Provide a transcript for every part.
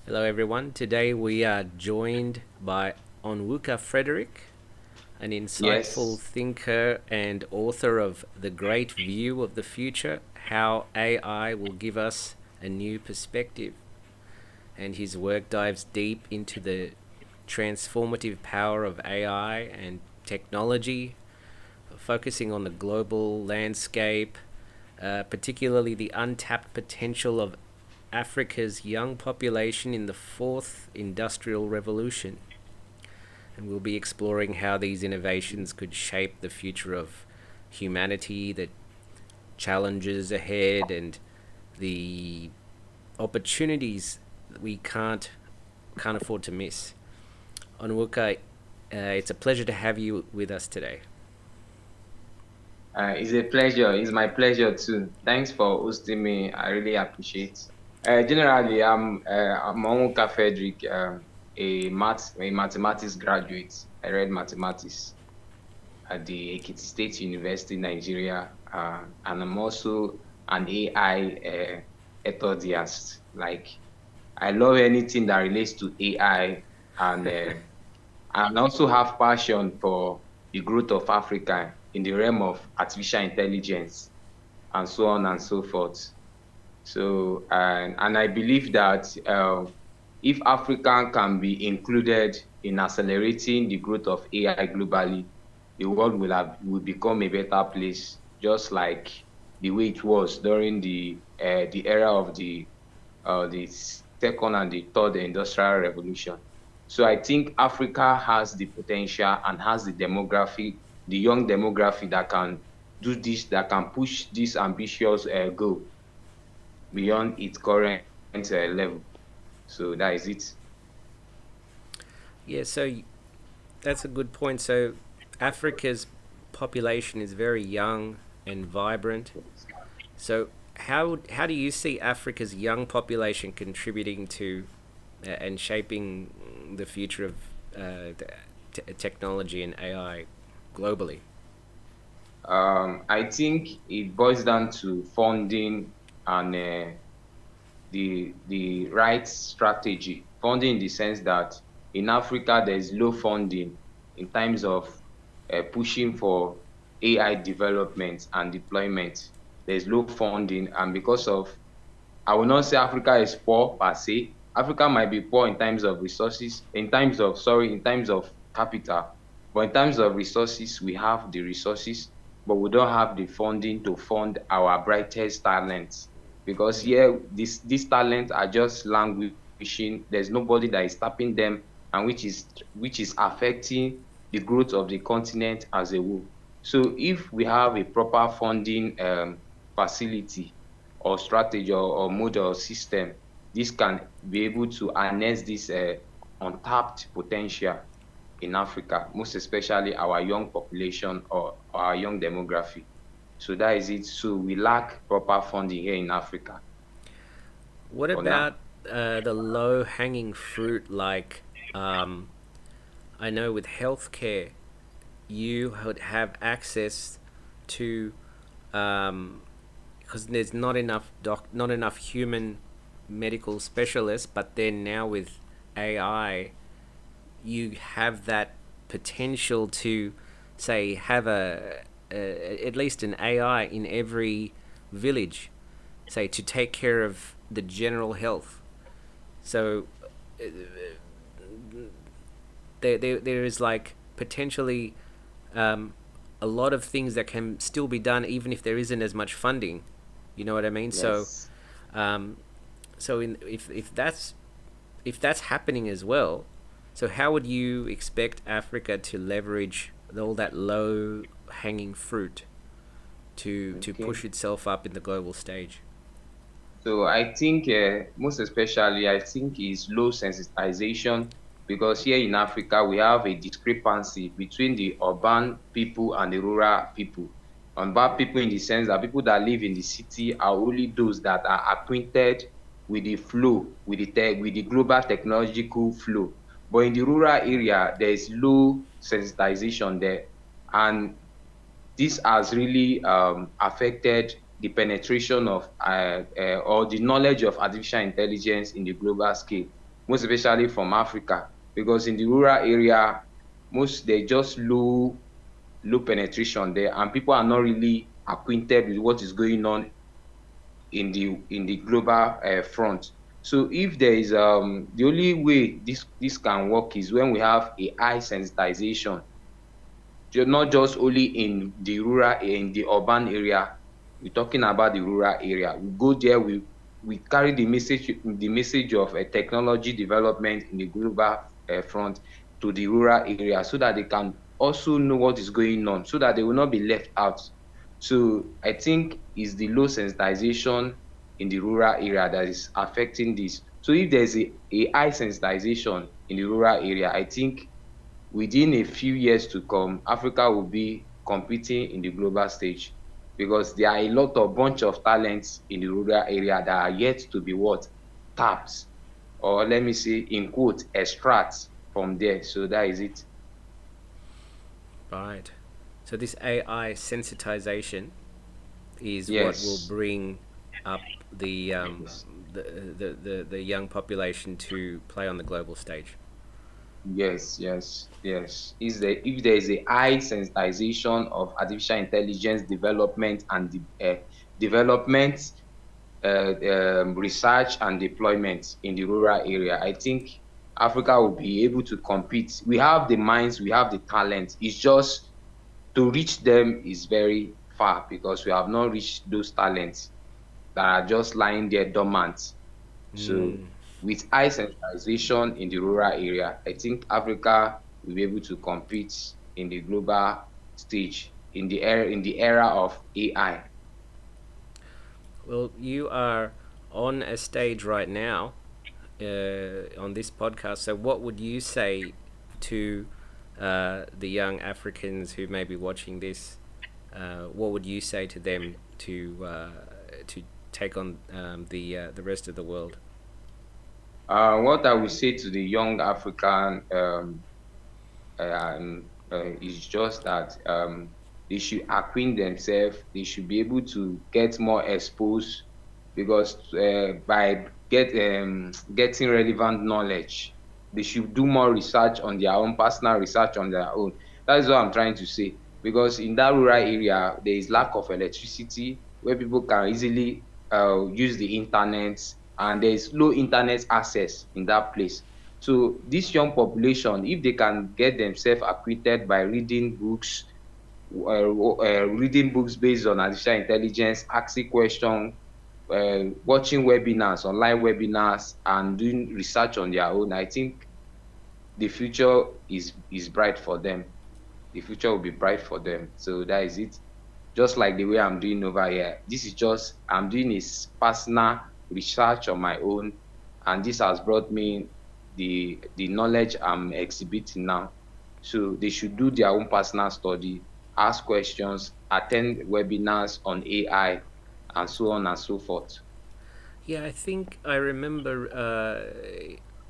Hello, everyone. Today we are joined by Onwuka Frederick, an insightful Yes. thinker and author of The Great View of the Future: How AI Will Give Us a New Perspective. And his work dives deep into the transformative power of AI and technology, focusing on the global landscape, particularly the untapped potential of Africa's young population in the fourth industrial revolution. And we'll be exploring how these innovations could shape the future of humanity, the challenges ahead, and the opportunities that we can't afford to miss. Onwuka, it's a pleasure to have you with us today. It's a pleasure. It's my pleasure too. Thanks for hosting me. I really appreciate. Generally, I'm Onwuka Frederick, a mathematics graduate. I read mathematics at the Ekiti State University, Nigeria, and I'm also an AI enthusiast. Like I love anything that relates to AI, and also have passion for the growth of Africa in the realm of artificial intelligence and so on and so forth. So, and I believe that if Africa can be included in accelerating the growth of AI globally, the world will become a better place, just like the way it was during the era of the second and the third industrial revolution. So I think Africa has the potential and has the demographic, the young demography that can do this, that can push this ambitious goal beyond its current level. So that is it. Yeah, so that's a good point. So Africa's population is very young and vibrant. So how do you see Africa's young population contributing to and shaping the future of technology and AI globally? I think it boils down to funding and the right strategy. Funding in the sense that in Africa there is low funding in terms of pushing for AI development and deployment. There's low funding, and because of, I will not say Africa is poor per se. Africa might be poor in terms of resources, in terms of capital, but in terms of resources, we have the resources, but we don't have the funding to fund our brightest talents. Because here, these talents are just languishing. There's nobody that is tapping them, and which is affecting the growth of the continent as a whole. So if we have a proper funding facility or strategy or model or system, this can be able to harness this untapped potential in Africa, most especially our young population or our young demography. So that is it. So we lack proper funding here in Africa What for now. about the low hanging fruit? Like, I know with healthcare, you would have access to, because there's not enough human medical specialists. But then now with AI, you have that potential to, say, have at least an AI in every village, say, to take care of the general health. So there is like potentially a lot of things that can still be done even if there isn't as much funding. You know what I mean? So Yes. um, if that's happening as well, so how would you expect Africa to leverage all that low hanging fruit to Okay. push itself up in the global stage? So I think most especially, I think is low sensitization, because here in Africa we have a discrepancy between the urban people and the rural people. Urban people in the sense that people that live in the city are only those that are acquainted with the flow, with with the global technological flow. But in the rural area, there is low sensitization there, and this has really affected the penetration of or the knowledge of artificial intelligence in the global scale. most especially from Africa, because in the rural area, most they just low penetration there, and people are not really acquainted with what is going on in the global front. So if there is the only way this can work is when we have a high sensitization, not just only in the rural, in the urban area. We're talking about the rural area. We go there, we carry the message of technology development in the global front to the rural area, so that they can also know what is going on, so that they will not be left out. So I think it's the low sensitization in the rural area that is affecting this. So if there's a high sensitization in the rural area, I think within a few years to come, Africa will be competing in the global stage, because there are a lot of bunch of talents in the rural area that are yet to be what? Tapped, or let me say in quote, extract from there. So that is it. Right. So this AI sensitization is what will Yes. bring up Yes. the young population to play on the global stage. Yes, yes, yes. If there is a high sensitization of artificial intelligence development and development, research and deployment in the rural area, I think Africa will be able to compete. We have the minds, we have the talent. It's just to reach them is very far, because we have not reached those talents that are just lying there dormant. So Mm. with high centralization in the rural area, I think Africa will be able to compete in the global stage in the era of AI. Well, you are on a stage right now on this podcast. So, what would you say to the young Africans who may be watching this? What would you say to them to take on the rest of the world? What I will say to the young African is just that they should acquaint themselves. They should be able to get more exposed, because by getting relevant knowledge, they should do more research on their own, personal research on their own. That is what I'm trying to say. Because in that rural area, there is lack of electricity, where people can easily use the internet, and there is low internet access in that place. So this young population, if they can get themselves acquainted by reading books based on artificial intelligence, asking questions, watching webinars, online webinars, and doing research on their own, I think the future is bright for them. The future will be bright for them. So that is it. Just like the way I'm doing over here. This is just, I'm doing is personal research on my own, and this has brought me the knowledge I'm exhibiting now. So they should do their own personal study, ask questions, attend webinars on AI, and so on and so forth. Yeah, I think I remember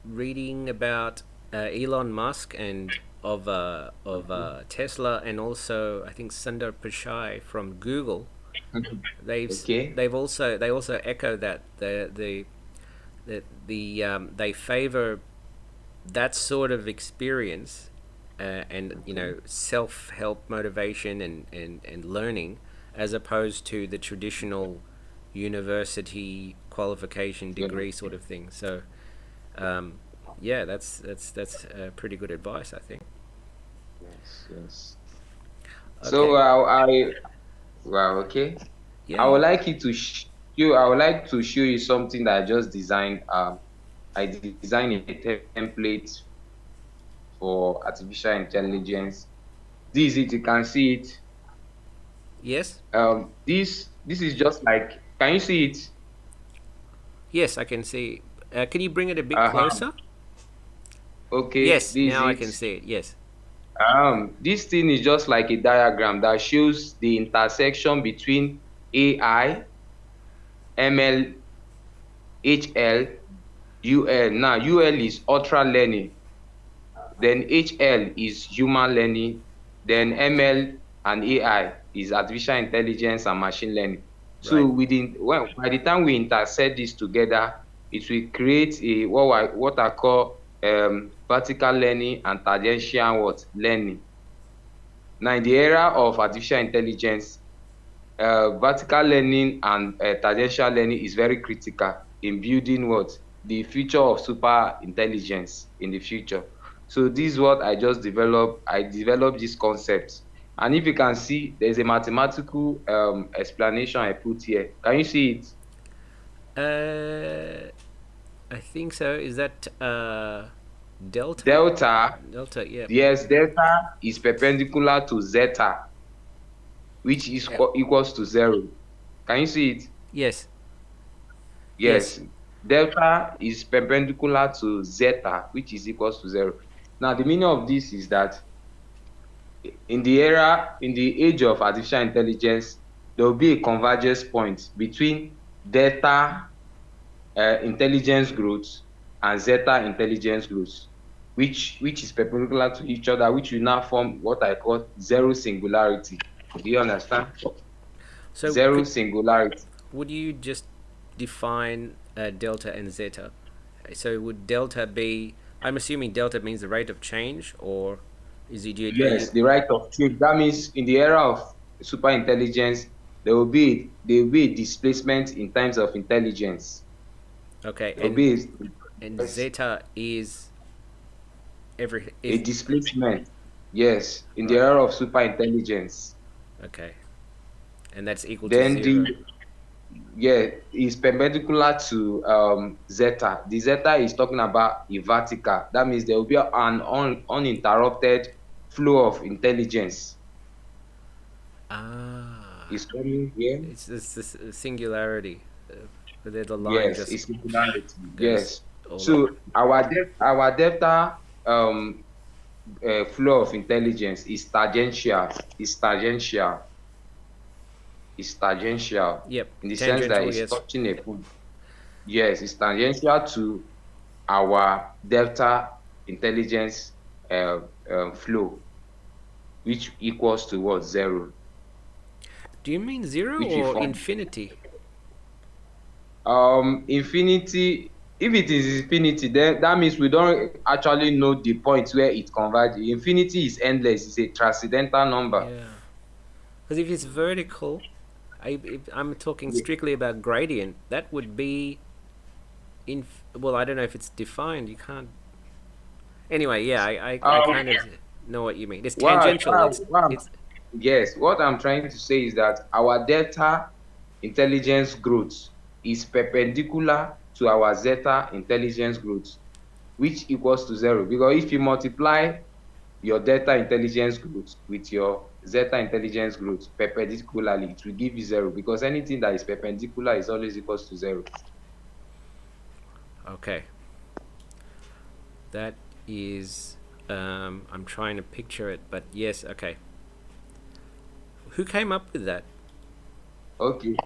reading about Elon Musk and of Okay. Tesla, and also I think Sundar Pichai from Google. Okay. They also echo that they favor that sort of experience and Okay. self help motivation and learning, as opposed to the traditional university qualification Yeah. degree sort of thing. So um, yeah, that's pretty good advice, I think. Yes. Yes. So Okay. well, okay. Yeah, I would yeah. like you to I would like to show you something that I just designed. I designed a template for artificial intelligence. This is it. You can see it. Yes. This is just like. Can you see it? Yes, I can see. Can you bring it a bit Uh-huh. closer? Okay. Yes, This now I is can see it. Yes. it. This thing is just like a diagram that shows the intersection between AI, ML, HL, UL. Now UL is ultra learning. Then HL is human learning. Then ML and AI is artificial intelligence and machine learning. So Right. by the time we intersect this together, it will create a what I call vertical learning and tangential what learning. Now, in the era of artificial intelligence, vertical learning and tangential learning is very critical in building what the future of super intelligence in the future. So this is what I just developed. I developed this concept, and if you can see, there's a mathematical explanation I put here. Can you see it? Uh, I think so. Is that delta? Delta, Delta, yeah. yes, delta is perpendicular to zeta, which is Yep. equals to zero. Can you see it? Yes. Yes. Yes, delta is perpendicular to zeta, which is equals to zero. Now, the meaning of this is that in the age of artificial intelligence, there will be a convergence point between delta intelligence growth and zeta intelligence growth, which is perpendicular to each other, which will now form what I call zero singularity. Do you understand? So Zero could singularity. would you just define delta and zeta? So would delta be? I'm assuming delta means the rate of change, or is it? Are you Yes, the right of change. That means in the era of super intelligence, there will be a displacement in terms of intelligence. okay? There will be And yes, zeta is every a is displacement. Yes, in the right. era of super intelligence. Okay, and that's equal to Then the zero. yeah is perpendicular to zeta. The zeta is talking about a vertical. That means there will be an uninterrupted flow of intelligence. Ah, Is coming here. it's this singularity, where the line Yes, just it's singularity. goes Yes. all up. So our delta flow of intelligence is tangential. Is tangential. Is tangential Yep, in the sense that tangential. it's Yes. touching a point. Yes, it's tangential to our delta intelligence uh, flow, which equals to what zero, Do you mean zero which we or form. infinity? Infinity, if it is infinity, then that means we don't actually know the point where it converges. Infinity is endless, it's a transcendental number. Yeah, because if it's vertical, if I'm talking strictly about gradient, that would be in. Well, I don't know if it's defined. You can't. Anyway, yeah, I um kind of know what you mean. It's what, tangential. It's yes, what I'm trying to say is that our delta intelligence growth is perpendicular to our zeta intelligence growth, which equals to zero, because if you multiply your delta intelligence growth with your zeta intelligence growth perpendicularly, it will give you zero, because anything that is perpendicular is always equals to zero. okay. That is. I'm trying to picture it, but yes, okay. Who came up with that? Okay.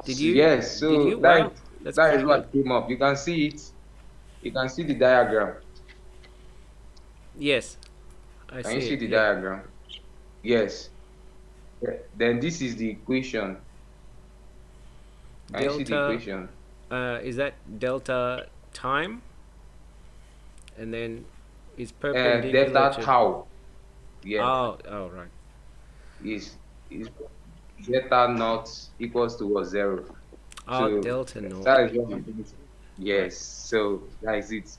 Did So, you? yes, Did so you? Wow, that's that is pretty what good. came up. You can see it. You can see the diagram. Yes, I Can you see see it. the Yep. diagram? Yes. Then this is the equation. Can you see the Delta. equation? Is that delta time? And then is perpendicular Delta to. tau. Yeah. Oh, oh, right. Is zeta naught equals to what, zero. Oh, So delta naught. that is what I'm thinking. Right. Yes. So that is it.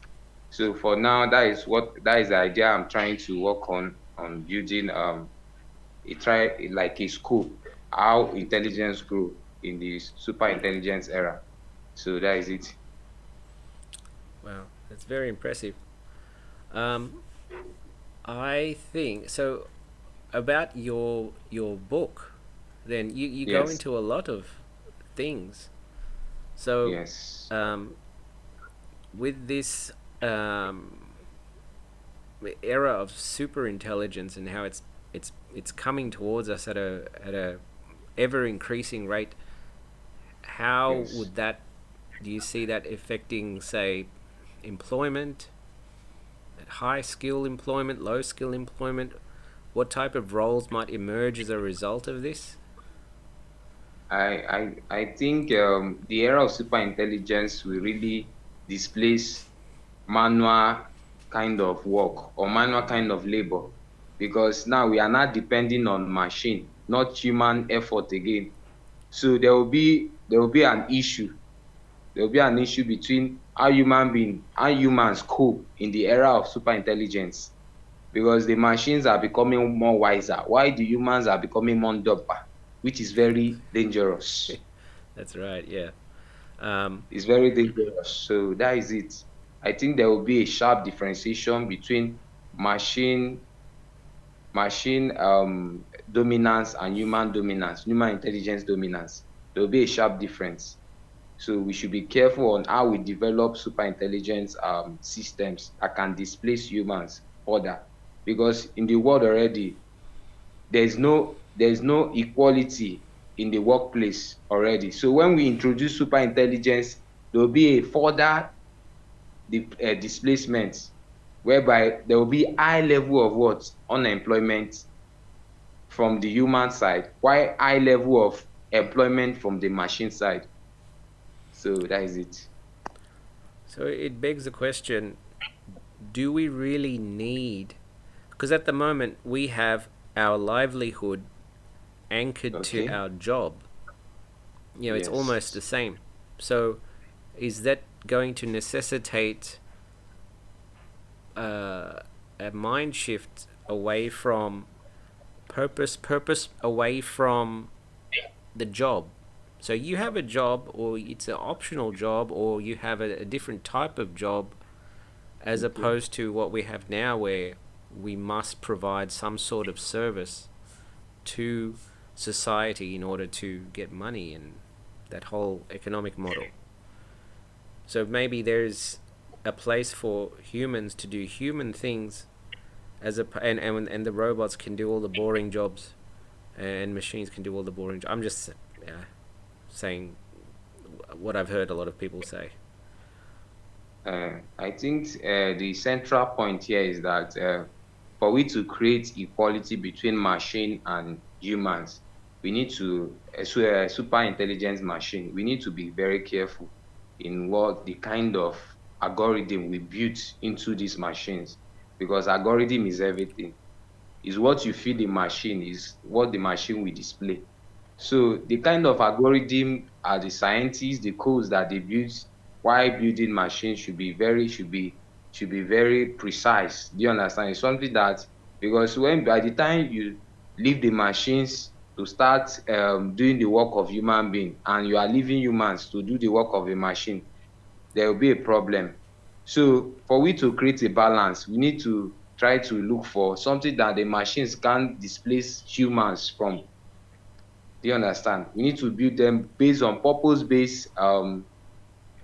So for now, that is the idea I'm trying to work on building a try like a scope, how intelligence grow in this super intelligence era. So that is it. Wow, that's very impressive. Um, I think so. About your book, then you go Yes. into a lot of things. So, Yes. um, with this um, era of super intelligence and how it's coming towards us at a ever increasing rate, how Yes. would that do you see that affecting, say, employment, high skill employment, low skill employment? What type of roles might emerge as a result of this? I think the era of super intelligence will really displace manual kind of work or manual kind of labor, because now we are not depending on machine, not human effort again. So there will be an issue. There will be an issue between how humans cope in the era of super intelligence, because the machines are becoming more wiser while the humans are becoming more dumber, which is very dangerous. That's right. Yeah. Um, It's very dangerous. So that is it. I think there will be a sharp differentiation between machine machine dominance and human dominance, human intelligence dominance. There will be a sharp difference. So we should be careful on how we develop super intelligence systems that can displace humans further. Because in the world already, there's no equality in the workplace already. So when we introduce super intelligence, there will be a further displacement, whereby there will be high level of what unemployment from the human side, while high level of employment from the machine side. So that is it. so it begs the question: do we really need? Because at the moment we have our livelihood anchored to Okay. our job. It's almost the Yes. same. So, is that going to necessitate uh, a mind shift away from purpose away from the job? So you have a job, or it's an optional job, or you have a different type of job, as Okay. opposed to what we have now, where we must provide some sort of service to society in order to get money and that whole economic model. So maybe there's a place for humans to do human things, and the robots can do all the boring jobs, and machines can do all the boring jobs. I'm just saying what I've heard a lot of people say. I think the central point here is that for we to create equality between machine and humans, we need to, a super intelligence machine, we need to be very careful in what the kind of algorithm we build into these machines, because algorithm is everything. Is what you feed the machine, is what the machine will display. So the kind of algorithm are the scientists, the codes that they build while building machines should be very precise. Do you understand? It's something that, because when by the time you leave the machines to start doing the work of human being, and you are leaving humans to do the work of a machine, there will be a problem. So for we to create a balance, we need to try to look for something that the machines can't displace humans from. Do you understand? We need to build them based on purpose-based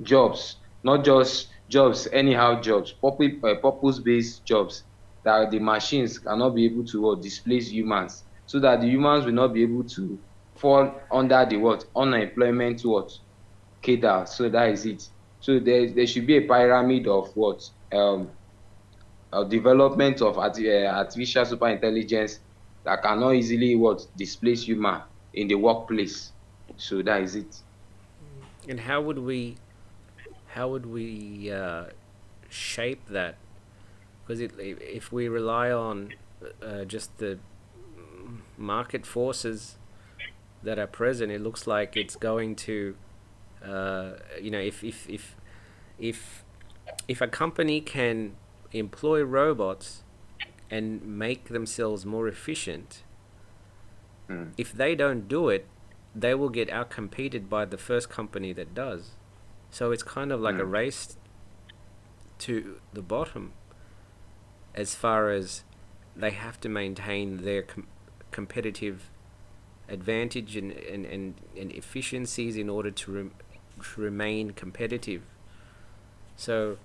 jobs, not just jobs, anyhow jobs, purpose-based jobs that the machines cannot be able to displace humans, so that the humans will not be able to fall under the what unemployment cadre. So that is it. So there should be a pyramid of what development of artificial super intelligence that cannot easily displace human in the workplace. So that is it. And how would we shape that? Because if we rely on just the market forces that are present, it looks like it's going to, if if a company can employ robots and make themselves more efficient, Mm, if they don't do it, they will get outcompeted by the first company that does. So it's kind of like a mm, race to the bottom, as far as they have to maintain their competitive advantage and efficiencies in order to remain competitive. So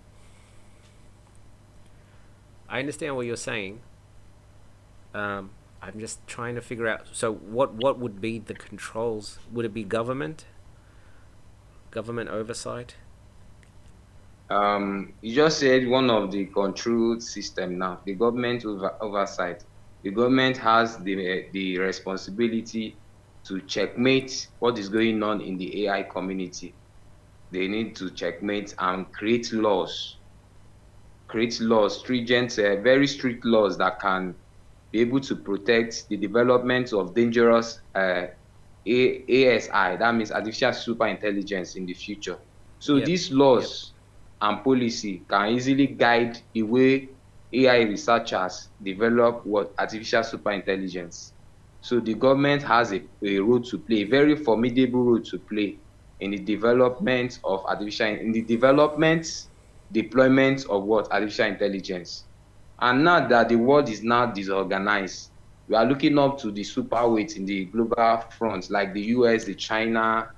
I understand what you're saying. I'm just trying to figure out. So what would be the controls? Would it be government oversight? you just said one of the control system now, the government oversight. The government has the responsibility to checkmate what is going on in the AI community. They need to checkmate and create laws, stringent, very strict laws that can be able to protect the development of dangerous ASI, that means artificial super intelligence in the future. So Yep. these Yep. laws and policy can easily guide the way AI researchers develop what artificial super intelligence. So the government has a role to play, a very formidable role to play in the development of in the development, deployment of what artificial intelligence. And now that the world is now disorganized, we are looking up to the superweights in the global front, like the US, the China,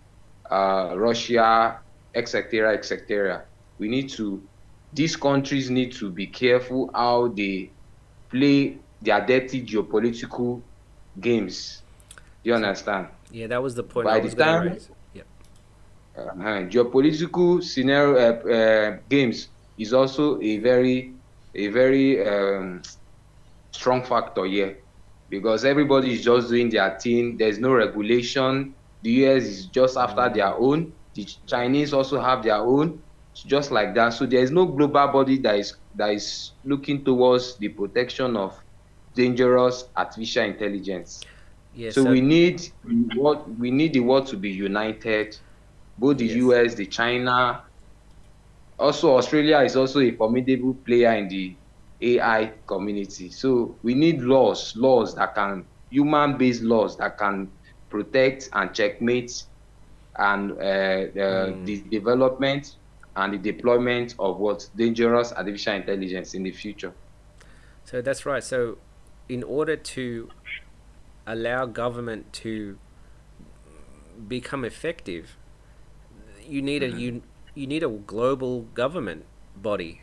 Russia, etc., etc. We need to, these countries need to be careful how they play their dirty geopolitical games. Do you So, understand? yeah, that was the point I By was the going to time raise. Yep. geopolitical scenario games is also a very strong factor here, because everybody is just doing their thing. There's no regulation. The US is just after their own. The Chinese also have their own, just like that. So there's no global body that is looking towards the protection of dangerous artificial intelligence. Yeah. So So, we need the world to be united, both the yes. US, the China. Also, Australia is also a formidable player in the AI community. So we need human-based laws that can protect and checkmate and the development and the deployment of what dangerous artificial intelligence in the future. So that's right. So, in order to allow government to become effective, you need Mhm. you need a global government body,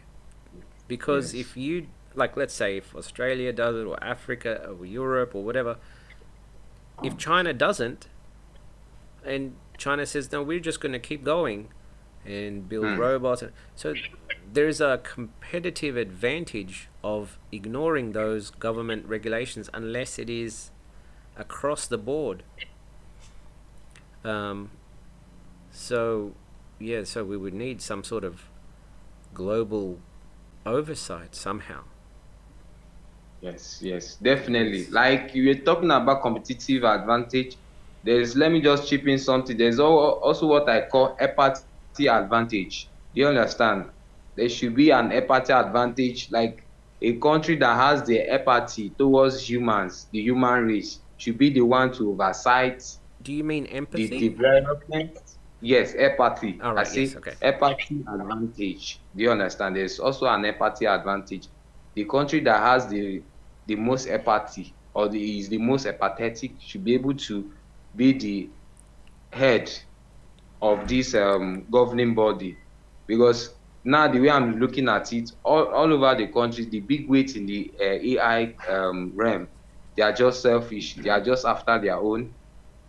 because Yes. if you, like, let's say if Australia does it, or Africa or Europe or whatever, if China doesn't, and China says no, we're just going to keep going and build Hmm. robots, so there's a competitive advantage of ignoring those government regulations unless it is across the board. Um, so yeah, so we would need some sort of global oversight somehow. Yes, yes, It definitely. is. Like you were talking about competitive advantage, let me just chip in something. There's also what I call empathy advantage. Do you understand? There should be an empathy advantage, like a country that has the empathy towards humans, the human race, should be the one to oversight Do you mean the empathy? development. Yes, empathy. All I right. Yes. say Okay. empathy advantage. Do you understand? There's also an empathy advantage. The country that has the most empathy, or is the most empathetic, should be able to be the head of this governing body. Because now the way I'm looking at it, all over the country, the big weight in the AI realm, they are just selfish. They are just after their own,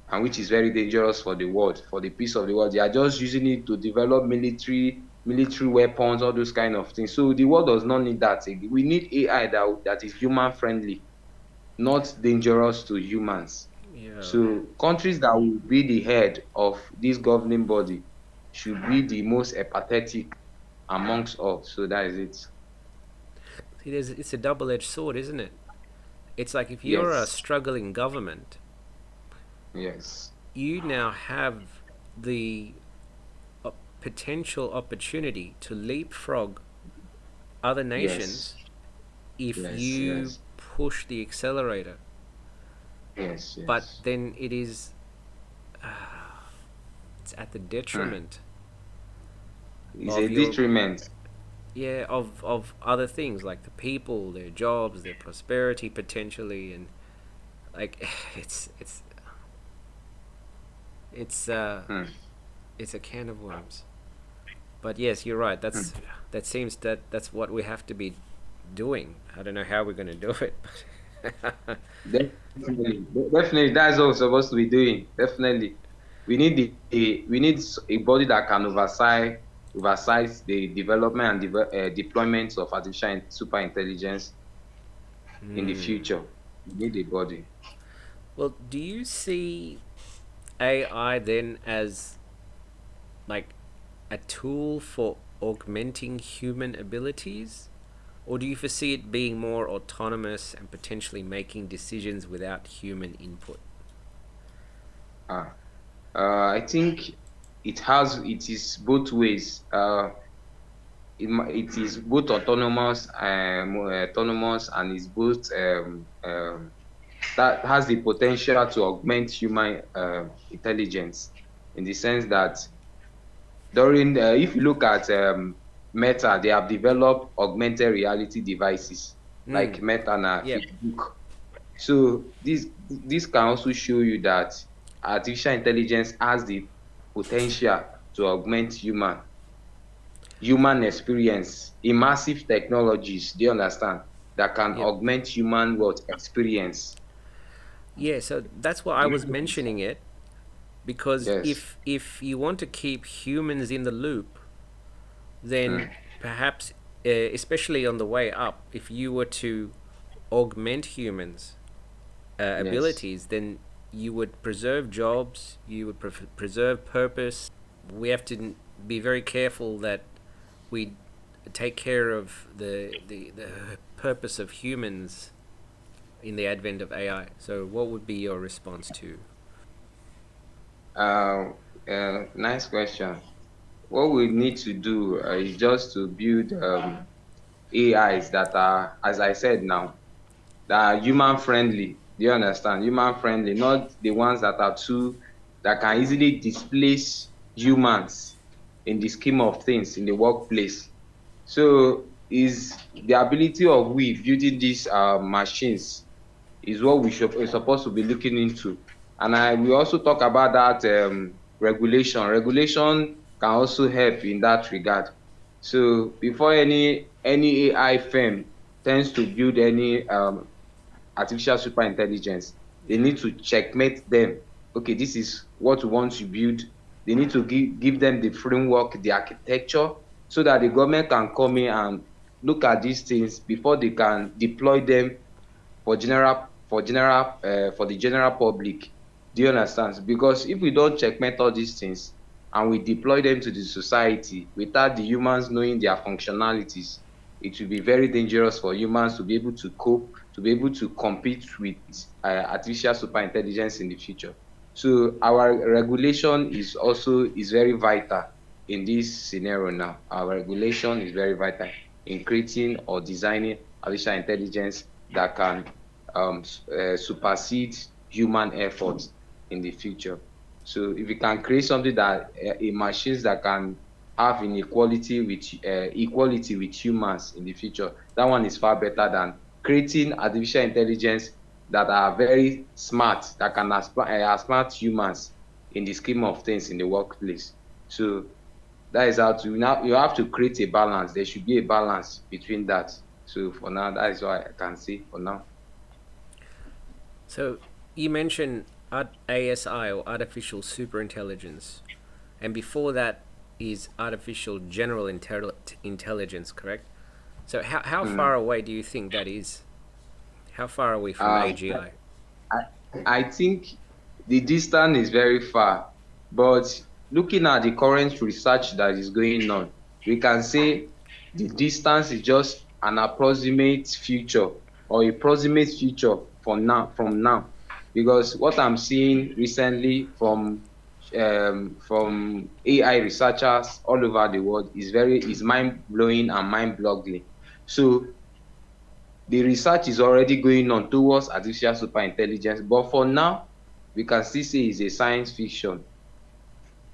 and which is very dangerous for the world, for the peace of the world. They are just using it to develop military weapons, all those kind of things. So the world does not need that. We need AI that is human friendly, not dangerous to humans. Yeah. So countries that will be the head of this governing body should be the most empathetic amongst all. So that is it. See, it's a double-edged sword, isn't it? It's like if you're a Yes. struggling government, Yes. you now have the potential opportunity to leapfrog other nations Yes. if Yes. you Yes. push the accelerator. Yes. But Yes. then it's at the Hmm. detriment It's a of your, detriment. yeah, of other things like the people, their jobs, their prosperity potentially, and like it's it's uh Hmm. it's a can of worms. But yes, you're right. Hmm. That's what we have to be doing. I don't know how we're going to do it. Definitely, definitely, that's what we're supposed to be doing. Definitely, we need a body that can oversight the development and deployment of artificial super intelligence in the Hmm. future. We need a body. Well, do you see? AI then as like a tool for augmenting human abilities? Or do you foresee it being more autonomous and potentially making decisions without human input? Ah, I think it is both ways. It is both autonomous, and it's both that has the potential to augment human intelligence, in the sense that if you look at Meta, they have developed augmented reality devices Mm, like Meta and yep, Facebook. So this can also show you that artificial intelligence has the potential to augment human experience, immersive technologies, do you understand? That can yep. augment human what experience. Yeah, so that's why I Do you was get it? mentioning it because Yes. if you want to keep humans in the loop, then Mm, perhaps, especially on the way up, if you were to augment humans' yes. abilities, then you would preserve jobs, you would preserve purpose. We have to be very careful that we take care of the purpose of humans in the advent of AI. So, what would be your response to? Uh, nice question. What we need to do is just to build AIs that are, as I said now, that are human friendly. Do you understand? Human friendly, not the ones that are too, that can easily displace humans in the scheme of things in the workplace. So is the ability of we building these machines is what we're supposed to be looking into. And we also talk about that regulation. Regulation can also help in that regard. So before any AI firm tends to build any artificial super intelligence, they need to checkmate them. Okay, this is what we want to build. They need to give them the framework, the architecture, so that the government can come in and look at these things before they can deploy them for the general public. Do you understand? Because if we don't checkmate all these things and we deploy them to the society without the humans knowing their functionalities, it will be very dangerous for humans to be able to cope, to be able to compete with artificial super intelligence in the future. So our regulation is very vital in this scenario now. Our regulation is very vital in creating or designing artificial intelligence that can supersede human effort in the future. So if we can create something that a machines that can have inequality with equality with humans in the future, that one is far better than creating artificial intelligence that are very smart, that can outsmart humans in the scheme of things in the workplace. So that is how to now you have to create a balance. There should be a balance between that. So for now, that is what I can say for now. So, you mentioned ASI or artificial superintelligence, and before that is artificial general intelligence, correct? So, how far Mm. away do you think that is? How far are we from Um, AGI? I, I think the distance is very far, but looking at the current research that is going on, we can say the distance is just an approximate future or a proximate future from now. Because what I'm seeing recently from AI researchers all over the world is mind blowing and mind boggling. So the research is already going on towards artificial super intelligence, but for now we can still say it's a science fiction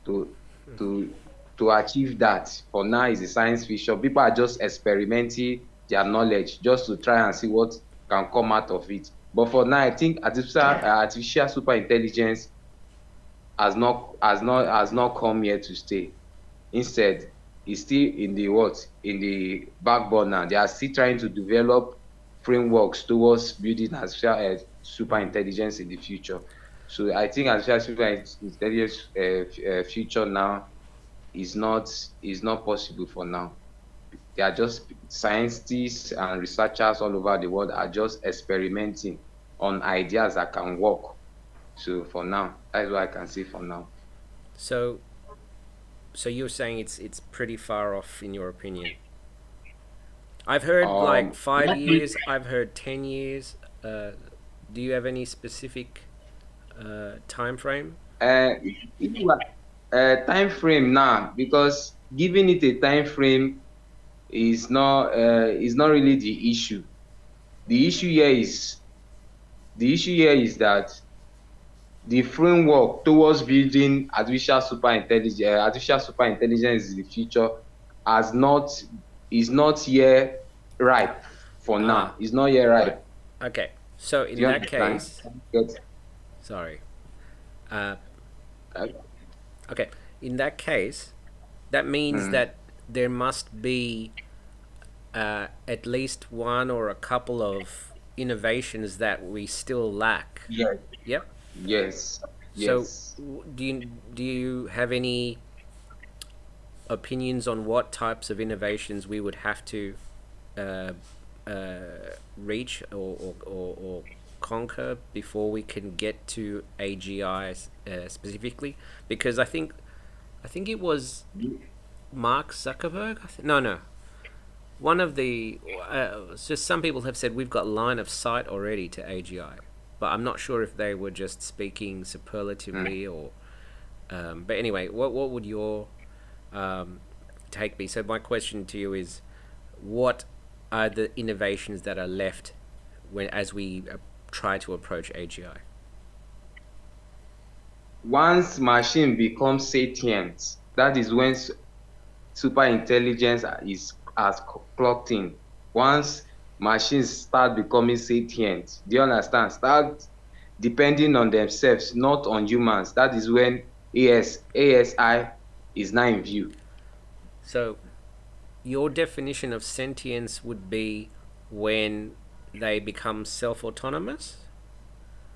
to to to achieve that. For now it's a science fiction. People are just experimenting their knowledge just to try and see what can come out of it. But for now I think artificial super intelligence has not come here to stay. Instead, it's still in the what? In the back burner. They are still trying to develop frameworks towards building artificial super intelligence in the future. So I think artificial super intelligence future now is not possible for now. They are just scientists and researchers all over the world are just experimenting on ideas that can work. So for now, That is what I can say for now. So, so you're saying it's pretty far off in your opinion. I've heard like Um, 5 years. I've heard 10 years. Uh, do you have any specific time frame? if you are time frame now, because giving it a time frame is not really the issue. The issue here is the issue here is that the framework towards building artificial super intelligence in the future has not is not yet ripe for Ah, now. It's not yet ripe. okay. So Do in you that understand? case, Yes. sorry. Uh, Uh, okay. In that case, that means mm, that there must be at least one or a couple of innovations that we still lack. yes, Yep. yes, So, yes. do you have any opinions on what types of innovations we would have to uh, uh, reach or conquer before we can get to AGI specifically? Because I think it was Mark Zuckerberg. No, no. One of the just some people have said we've got line of sight already to AGI, but I'm not sure if they were just speaking Mm. superlatively or. But anyway, what would your um, take be? So my question to you is, what are the innovations that are left when as we try to approach AGI? Once machine becomes sentient, that is when super intelligence is has clocked in. Once machines start becoming sentient, do you understand? Start depending on themselves, not on humans. That is when ASI is now in view. So your definition of sentience would be when they become self-autonomous.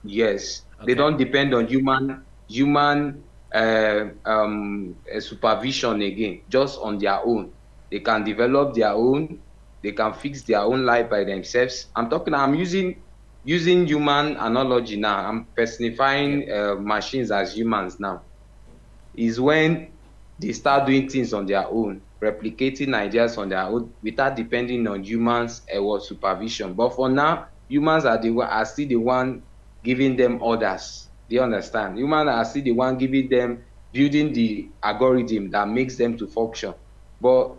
Yes, they Okay. don't depend on human supervision again, just on their own. They can develop their own. They can fix their own life by themselves. I'm using human analogy now. I'm Yep. personifying machines as humans now. Is when they start doing things on their own, replicating ideas on their own without depending on humans or supervision. But for now, humans are still the one giving them orders. Do you understand? Humans are still the one giving them building the algorithm that makes them to function. But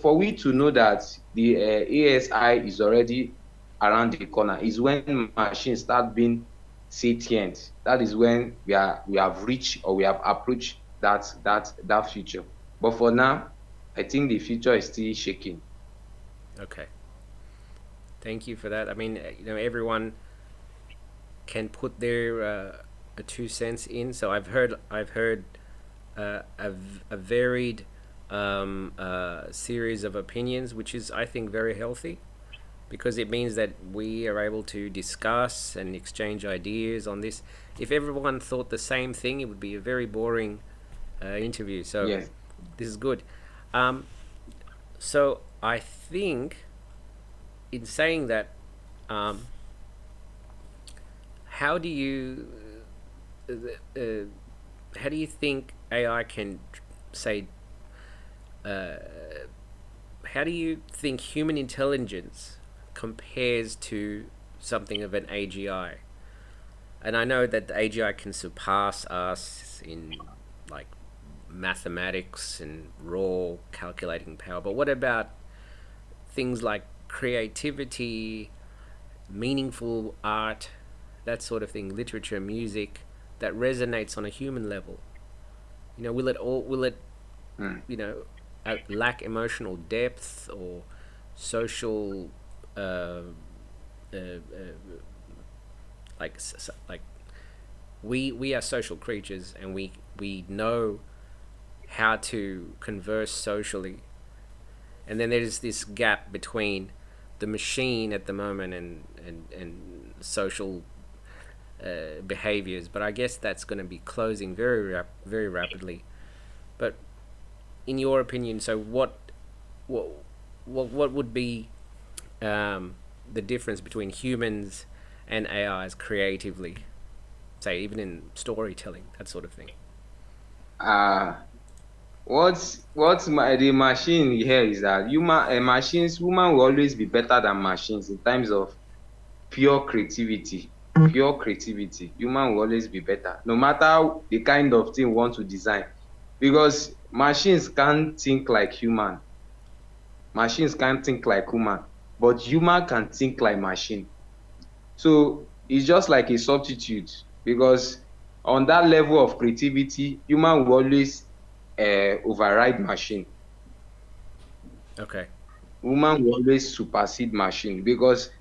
for we to know that the ASI is already around the corner is when machines start being sentient. That is when we have reached or we have approached that future. But for now, I think the future is still shaking. Okay. Thank you for that. I mean, everyone can put their 2 cents in. So I've heard a varied series of opinions, which is I think very healthy because it means that we are able to discuss and exchange ideas on this. If everyone thought the same thing, it would be a very boring interview. So Yes. this is good. Um, so I think in saying that, um, how do you how do you think AI can say? Uh, how do you think human intelligence compares to something of an AGI? And I know that the AGI can surpass us in like mathematics and raw calculating power. But what about things like creativity, meaningful art, that sort of thing, literature, music, that resonates on a human level? Will it Mm. you know lack emotional depth or social uh, uh, uh, like we are social creatures and we know how to converse socially, and then there's this gap between the machine at the moment and social behaviors, but I guess that's going to be closing very rapidly. But in your opinion, so what what would be um, the difference between humans and AIs creatively? say even in storytelling, that sort of thing? Uh, the machine here is that woman will always be better than machines in terms of pure creativity. Pure creativity. Human will always be better, no matter the kind of thing we want to design. Because machines can't think like human. Machines can't think like human, but human can think like machine. So it's just like a substitute because on that level of creativity, human will always override machine. Okay. Human will always supersede machine because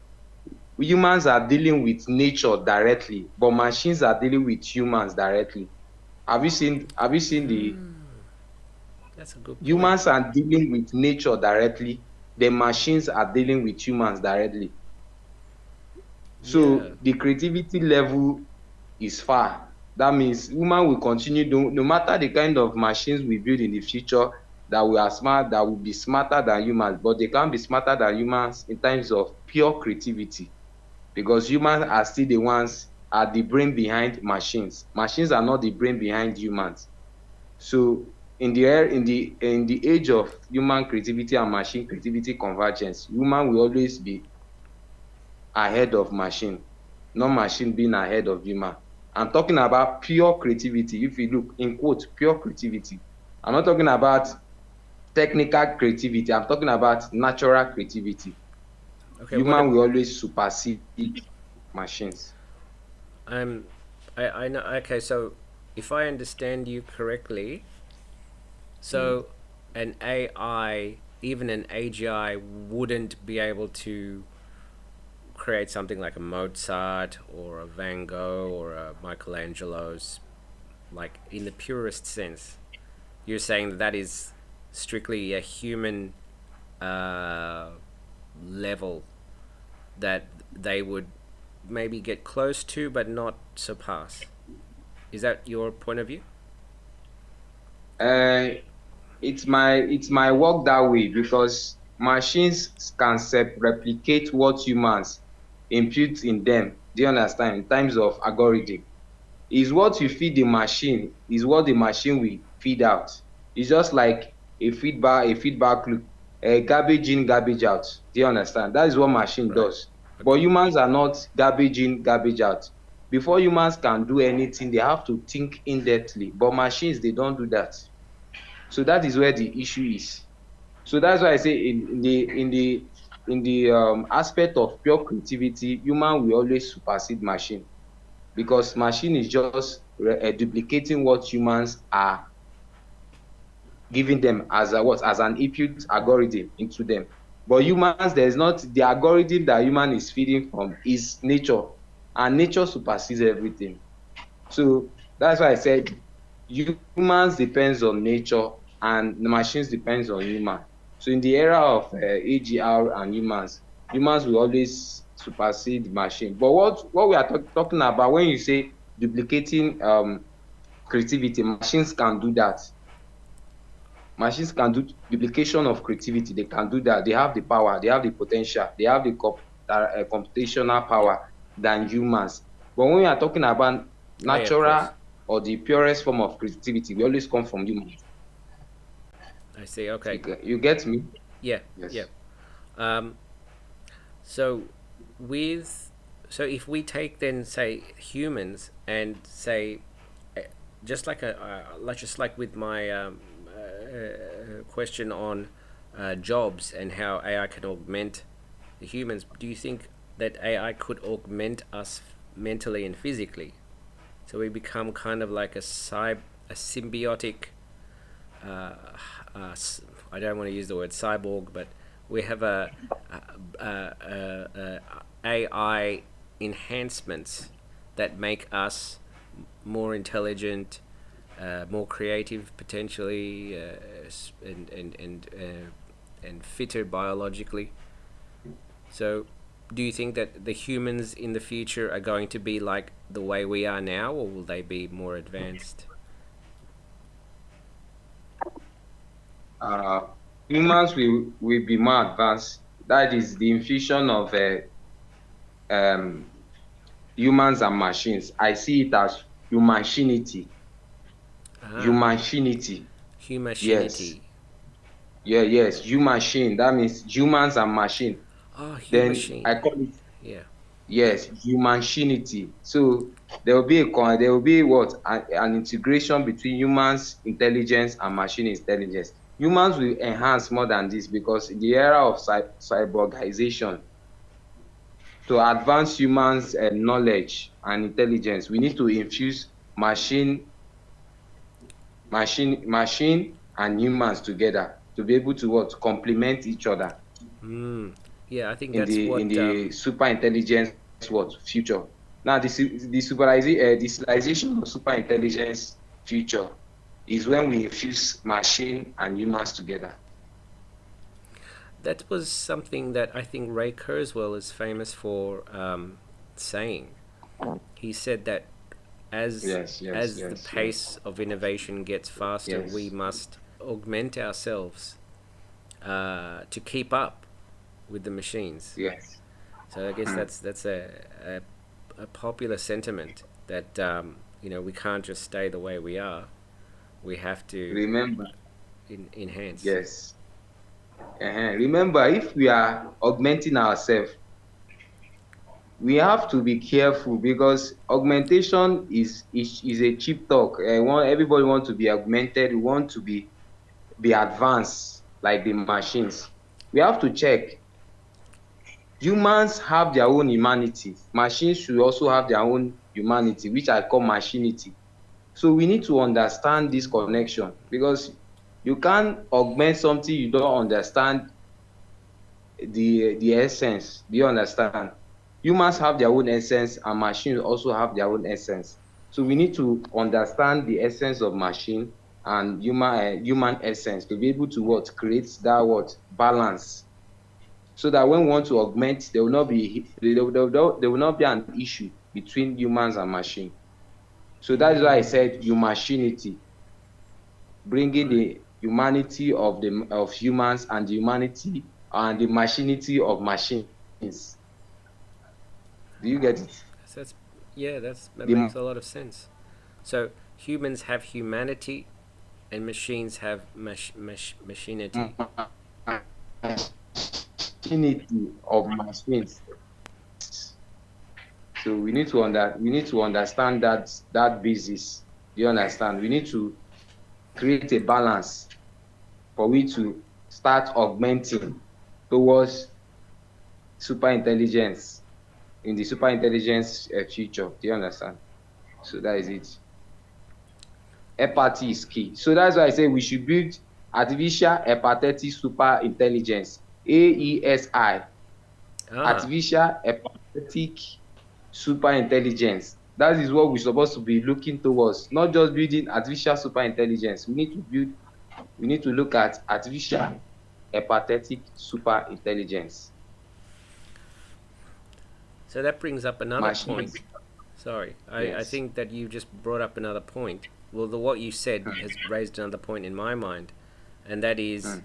humans are dealing with nature directly, but machines are dealing with humans directly. Have you seen the That's a good point. humans are dealing with nature directly, the machines are dealing with humans directly. Yeah. So the creativity level is far. That means human will continue doing, no matter the kind of machines we build in the future that we are smart, that will be smarter than humans, but they can't be smarter than humans in terms of pure creativity because humans are still the ones are the brain behind machines. Machines are not the brain behind humans. So in the age of human creativity and machine creativity convergence, human will always be ahead of machine, not machine being ahead of human. I'm talking about pure creativity. If you look in quote, pure creativity. I'm not talking about technical creativity. I'm talking about natural creativity. Okay. Human will always supersede machines. Um, I know. Okay, so if I understand you correctly, Mm. so an AI, even an AGI, wouldn't be able to create something like a Mozart or a Van Gogh or a Michelangelo's, like in the purest sense. You're saying that that is strictly a human uh, level that they would maybe get close to but not surpass. Is that your point of view? Uh, it's my work that way because machines can replicate what humans input in them. Do you understand? In terms of algorithm, is what you feed the machine is what the machine will feed out. It's just like a feedback loop, garbage in, garbage out. Do you understand? That is what machine Right. does. But Okay. humans are not garbage in, garbage out. Before humans can do anything, they have to think in depthly. But machines, they don't do that. So that is where the issue is. So that's why I say in the aspect of pure creativity, human will always supersede machine because machine is just duplicating what humans are giving them as a what as an input algorithm into them. But humans, there is not the algorithm that human is feeding from is nature, and nature supersedes everything. So that's why I said humans depends on nature and the machines depends on human. So in the era of AGR and humans will always supersede machine. But what we are talking about when you say duplicating creativity, machines can do that. Machines can do duplication of creativity. They can do that. They have the power. They have the potential. They have the computational Yeah. power than humans. But when we are talking about Oh yeah, of course. natural or the purest form of creativity, we always come from humans. I see. Okay. You get me? Yeah. Yeah. Yes. Um, so with so if we take then say humans and say eh, just like just like with my question on jobs and how AI can augment the humans, do you think that AI could augment us mentally and physically? So we become kind of like a symbiotic. Uh, uh, I don't want to use the word cyborg, but we have a AI enhancements that make us more intelligent, more creative, potentially, and fitter biologically. So, do you think that the humans in the future are going to be like the way we are now, or will they be more advanced? Uh, Humans will be more advanced. That is the infusion of um, humans and machines. I see it as humanity. Ah, Humanity. Yes. humanity. Yeah, yes. Human. That means humans and machine. Oh, Then human. I call it, Yeah. yes, humanity. So there will be what? An integration between humans intelligence and machine intelligence. Humans will enhance more than this because in the era of cyborgization, to advance humans knowledge and intelligence, we need to infuse machine and humans together to be able to what? Complement each other Mm. Yeah, I think in that's the what. super intelligence what? Future. Now the civilization of super intelligence future is when we infuse machine and humans together. That was something that I think Ray Kurzweil is famous for saying. He said that as Yes, yes, as the yes, yes, pace of innovation gets faster, we yes, must augment ourselves to keep up with the machines. yes. So I guess Hmm. that's a popular sentiment that we can't just stay the way we are. We have to Remember, enhance. yes. Remember, if we are augmenting ourselves, we have to be careful because augmentation is a cheap talk. Everybody want to be augmented. We want to be advanced like the machines. We have to check. Humans have their own humanity. Machines should also have their own humanity, which I call machinity. So we need to understand this connection because you can't augment something you don't understand the essence. Do you understand? Humans have their own essence and machines also have their own essence. So we need to understand the essence of machine and human essence to be able to what? Create that what? Balance. So that when we want to augment, there will not be an issue between humans and machine. So that is why I said humanity, bringing Right. the humanity of humans and the humanity and the machinity of machines. Do you get it? So that's yeah, that The makes a lot of sense. So humans have humanity, and machines have machinity. machinity of machines. So we need to understand that basis. Do you understand? We need to create a balance for we to start augmenting towards super intelligence in the super intelligence future. Do you understand? So that is it. Empathy is key. So that's why I say we should build artificial empathetic super intelligence, AESI, Ah, artificial empathetic super intelligence. That is what we're supposed to be looking towards, not just building artificial super intelligence. We need to look at artificial empathetic super intelligence. so that brings up another Machines, point. Sorry, I yes. think that you just brought up another point. Well, what you said has raised another point in my mind, and that is, Mm.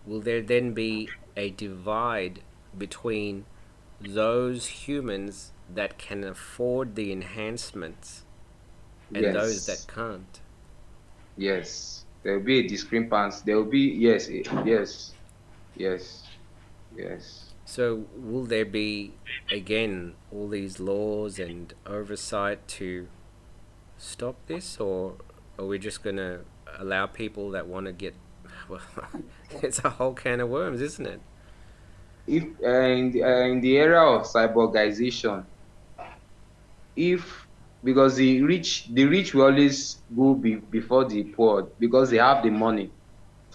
will there then be a divide between those humans that can afford the enhancements and those that Yes, can't? yes. There will be a discrepancy. There will be, yes, yes, yes, yes. So, will there be again all these laws and oversight to stop this, or are we just going to allow people that want to get? Well, it's a whole can of worms, isn't it? If in the era of cyborgization, if because the rich will always go before the poor because they have the money.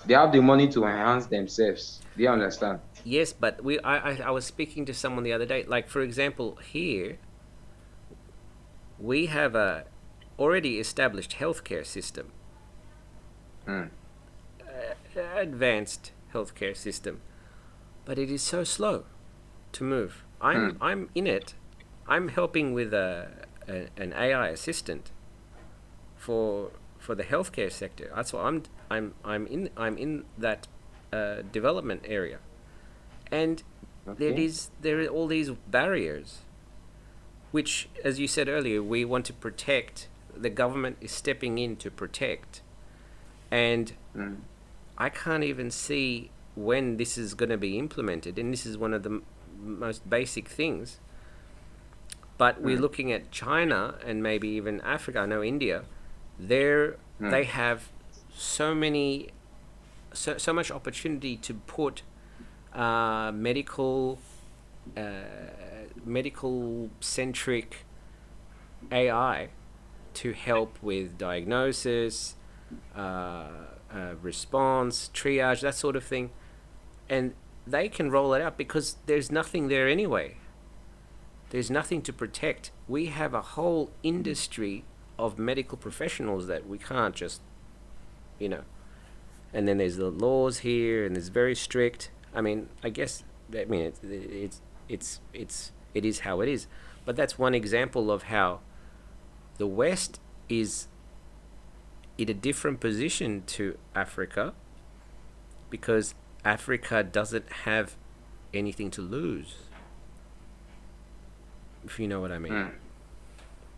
They have the money to enhance themselves. Do you understand? Yes, but I was speaking to someone the other day. Like for example, here we have a already established healthcare system, Mm. advanced healthcare system, but it is so slow to move. Mm. I'm in it. I'm helping with an AI assistant for the healthcare sector. That's what I'm in that development area, and Okay. there are all these barriers. which, as you said earlier, we want to protect. The government is stepping in to protect, and mm, I can't even see when this is going to be implemented. And this is one of the most basic things. But we're mm, looking at China and maybe even Africa. I know India. They're, they mm, have so many, so much opportunity to put medical, uh, medical centric AI to help with diagnosis, response, triage, that sort of thing. And they can roll it out because there's nothing there anyway. There's nothing to protect. We have a whole mm. industry of medical professionals that we can't just, you know. And then there's the laws here, and it's very strict. I mean, I guess, I mean, it is how it is. But that's one example of how the West is in a different position to Africa because Africa doesn't have anything to lose, if you know what I mean. Mm.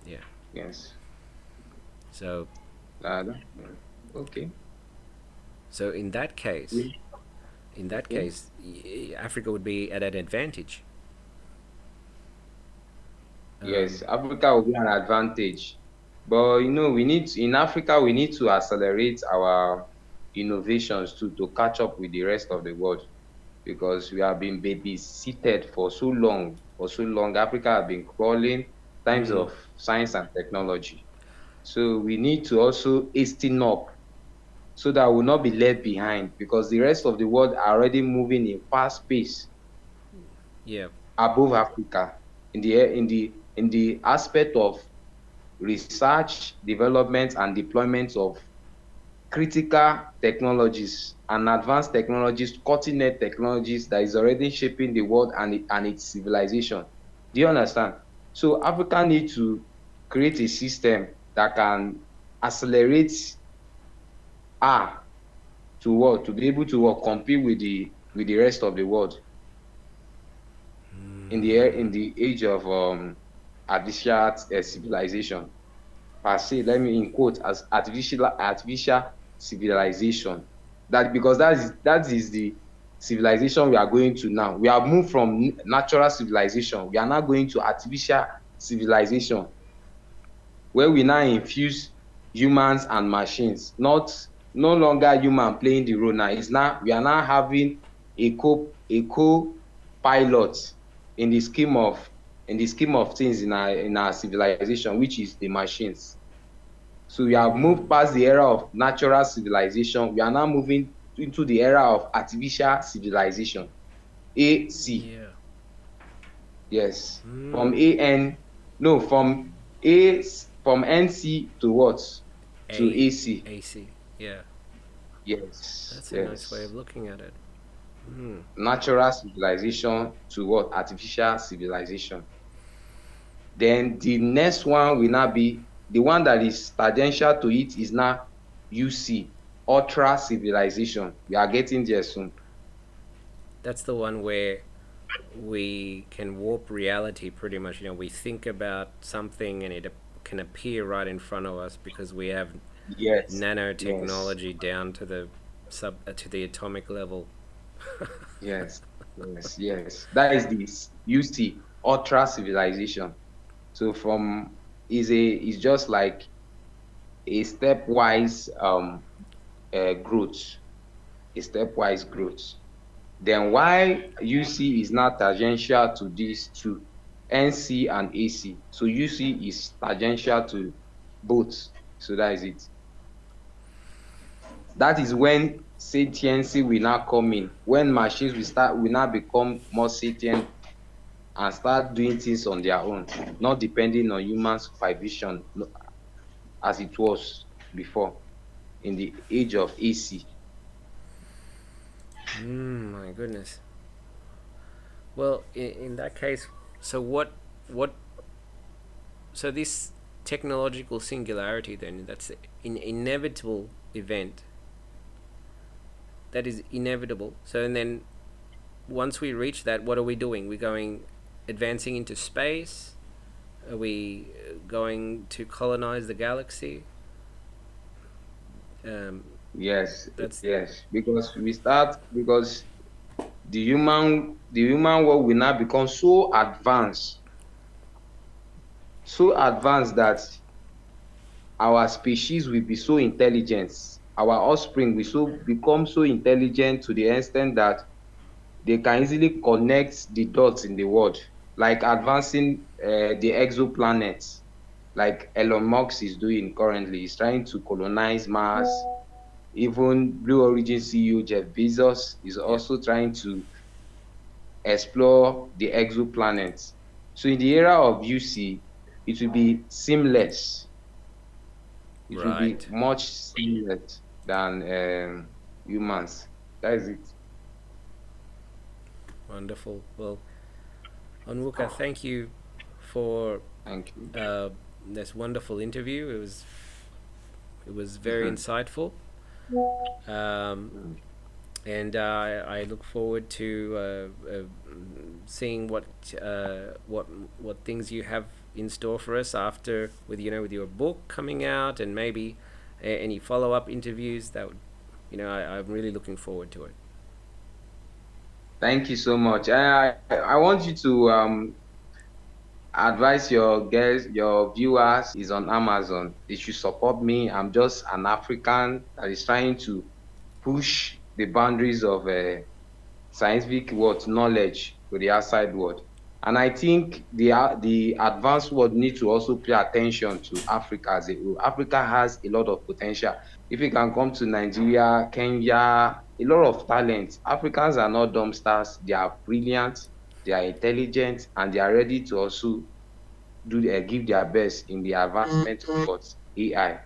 Yeah. Yes. So, Okay. so in that case, We- in that Okay. case, Africa would be at an advantage. Yes, Um, Africa will be an advantage. But we need in Africa we need to accelerate our innovations to catch up with the rest of the world because we have been babysitted for so long. For so long, Africa has been crawling in times mm, of science and technology. So we need to also hasten up so that we'll not be left behind because the rest of the world are already moving in fast pace yeah. above Africa in the aspect of research, development, and deployment of critical technologies and advanced technologies, cutting edge technologies that is already shaping the world and its civilization. Do you understand? So Africa need to create a system that can accelerate her to what to be able to what compete with the rest of the world in the age of artificial civilization per se. Let me in quote as artificial civilization. That because that is the civilization we are going to now. We have moved from natural civilization. We are now going to artificial civilization where we now infuse humans and machines, not no longer human playing the role now. It's now we are now having a co-pilot in the scheme of things in our civilization, which is the machines. So we have moved past the era of natural civilization. We are now moving into the era of artificial civilization. AC. Yeah. Yes. From Mm, AN, no, A from NC to what? To A AC. AC. Yeah. Yes, That's a nice way of yes. looking at it. Mm. Natural civilization to what? Artificial civilization. Then the next one will now be the one that is tangential to it is now UC, ultra civilization. We are getting there soon. That's the one where we can warp reality pretty much. You know, we think about something and it can appear right in front of us because we have Yes, yes, nanotechnology down to the to the atomic level. yes, yes. That is this UC, ultra civilization. So from is just like a stepwise growth, a stepwise growth. Then why UC is not tangential to these two, NC and AC. So UC is tangential to both. So that is it. That is when satiency will now come in. When machines will now become more sentient and start doing things on their own, not depending on human supervision as it was before in the age of AC. My goodness. Well, in that case, so what so this technological singularity then that's an inevitable event that is inevitable. So and then once we reach that, what are we doing? We're going advancing into space. Are we going to colonize the galaxy? Um, Yes, that's yes, because the human world will now become so advanced that our species will be so intelligent. Our offspring will become so intelligent to the extent that they can easily connect the dots in the world, like advancing the exoplanets, like Elon Musk is doing currently. He's trying to colonize Mars. Even Blue Origin CEO Jeff Bezos is yeah, also trying to explore the exoplanets. So in the era of UC, it will be seamless. It will be right. much seamless than humans. That is it. Wonderful. Well, Onwuka, thank you for Thank you. uh, this wonderful interview. It was very insightful. Um, and I look forward to seeing what what things you have in store for us after with with your book coming out, and maybe any follow up interviews that would, I'm really looking forward to it. Thank you so much. I want you to advise your guests, your viewers is on Amazon. They should support me. I'm just an African that is trying to push the boundaries of scientific what knowledge to the outside world. And I think the advanced world need to also pay attention to Africa as a whole. Africa has a lot of potential. If you can come to Nigeria, Kenya, a lot of talent. Africans are not dumb stars. They are brilliant, they are intelligent, and they are ready to also give their best in the advancement of what AI.